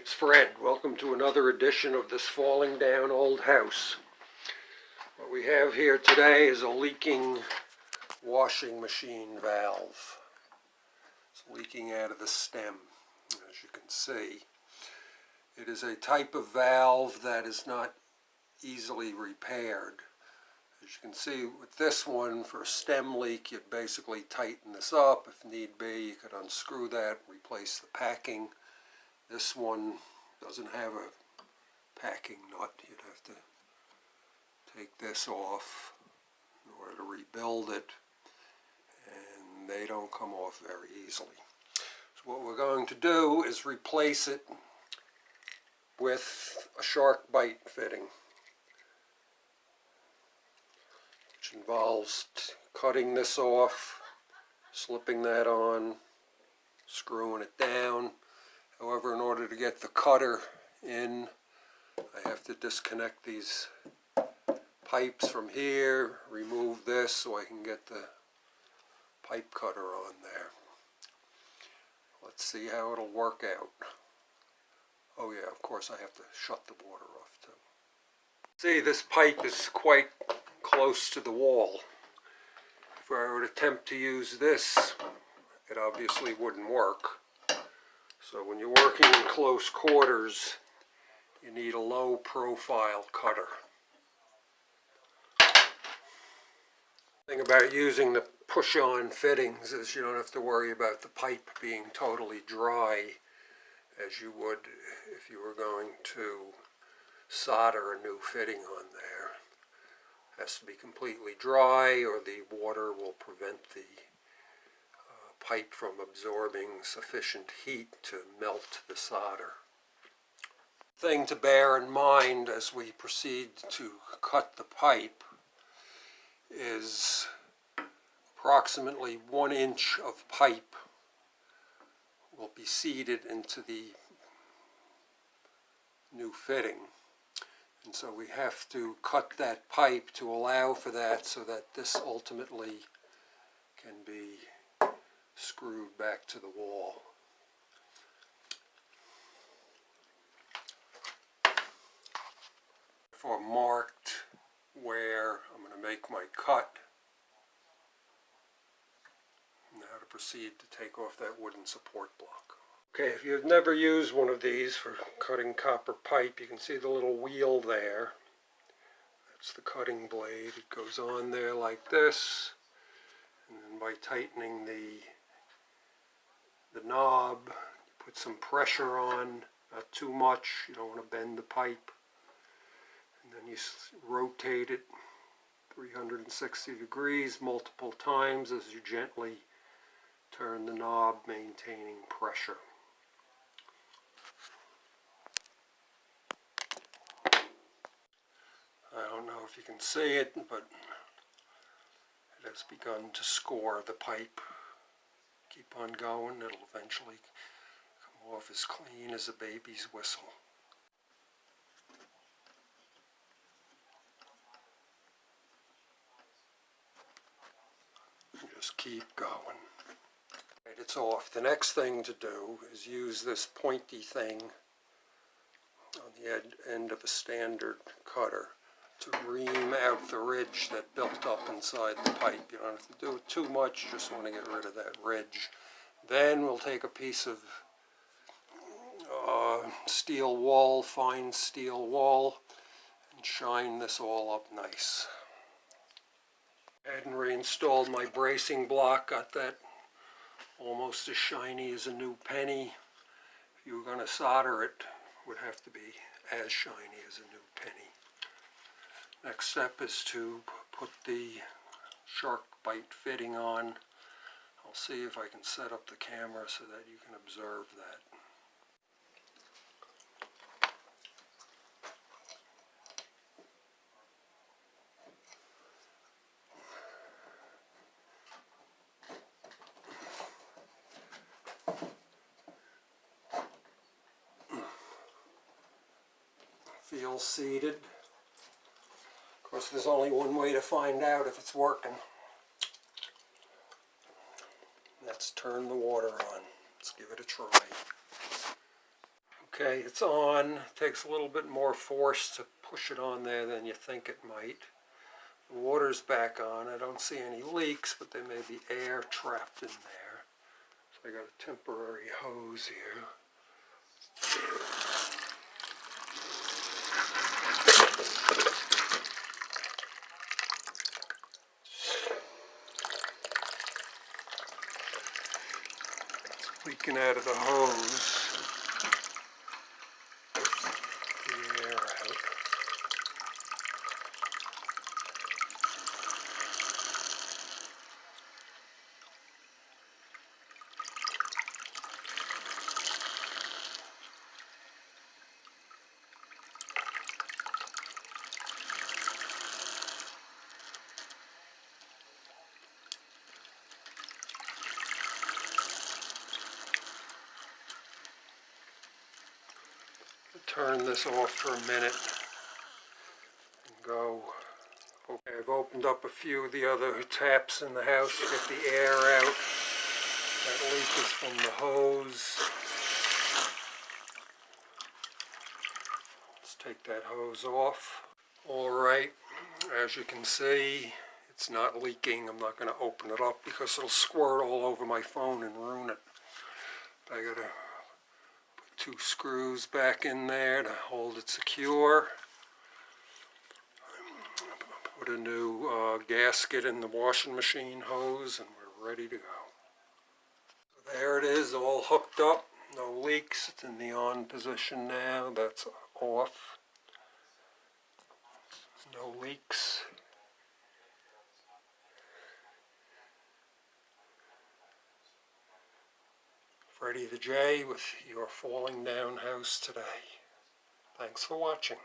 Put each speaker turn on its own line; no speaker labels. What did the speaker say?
it's Fred. Welcome to another edition of this falling down old house. What we have here today is a leaking washing machine valve. It's leaking out of the stem, as you can see. It is a type of valve that is not easily repaired. As you can see with this one, for a stem leak, you'd basically tighten this up. If need be, you could unscrew that, replace the packing. This one doesn't have a packing nut. You'd have to take this off in order to rebuild it, and they don't come off very easily. So what we're going to do is replace it with a shark bite fitting, which involves cutting this off, slipping that on, screwing it down. However, in order to get the cutter in, I have to disconnect these pipes from here, remove this so I can get the pipe cutter on there. Let's see how it'll work out. Oh yeah, of course I have to shut the water off too. See, this pipe is quite close to the wall. If I were to attempt to use this, it obviously wouldn't work. So when you're working in close quarters, you need a low profile cutter. The thing about using the push-on fittings is you don't have to worry about the pipe being totally dry as you would if you were going to solder a new fitting on there. It has to be completely dry, or the water will prevent the pipe from absorbing sufficient heat to melt the solder. Thing to bear in mind as we proceed to cut the pipe is approximately 1 inch of pipe will be seeded into the new fitting. And so we have to cut that pipe to allow for that, so that this ultimately can be screwed back to the wall. Therefore, marked where I'm going to make my cut. Now to proceed to take off that wooden support block. Okay, if you've never used one of these for cutting copper pipe, you can see the little wheel there. That's the cutting blade. It goes on there like this, and then by tightening the knob, you put some pressure on, not too much, you don't want to bend the pipe, and then you rotate it 360 degrees multiple times as you gently turn the knob, maintaining pressure. I don't know if you can see it, but it has begun to score the pipe. Keep on going, it'll eventually come off as clean as a baby's whistle. And just keep going. Right, it's off. The next thing to do is use this pointy thing on the end of a standard cutter to ream out the ridge that built up inside the pipe. You don't have to do it too much, just want to get rid of that ridge. Then we'll take a piece of steel wool, fine steel wool, and shine this all up nice. I hadn't reinstalled my bracing block, got that almost as shiny as a new penny. If you were going to solder it, it would have to be as shiny as a new penny. Next step is to put the shark bite fitting on. I'll see if I can set up the camera so that you can observe that. Feel seated. Of course, there's only one way to find out if it's working. That's turn the water on. Let's give it a try. Okay, it's on. Takes a little bit more force to push it on there than you think it might. The water's back on. I don't see any leaks, but there may be air trapped in there. So I got a temporary hose here. It's leaking out of the hose. The air out. Turn this off for a minute and go. Okay, I've opened up a few of the other taps in the house to get the air out. That leak is from the hose. Let's take that hose off. Alright, as you can see, it's not leaking. I'm not going to open it up because it'll squirt all over my phone and ruin it. I gotta put 2 screws back in there to hold it secure. Put a new gasket in the washing machine hose and we're ready to go. So there it is, all hooked up, no leaks. It's in the on position now. That's off. No leaks. Freddie the J with your falling down house today. Thanks for watching.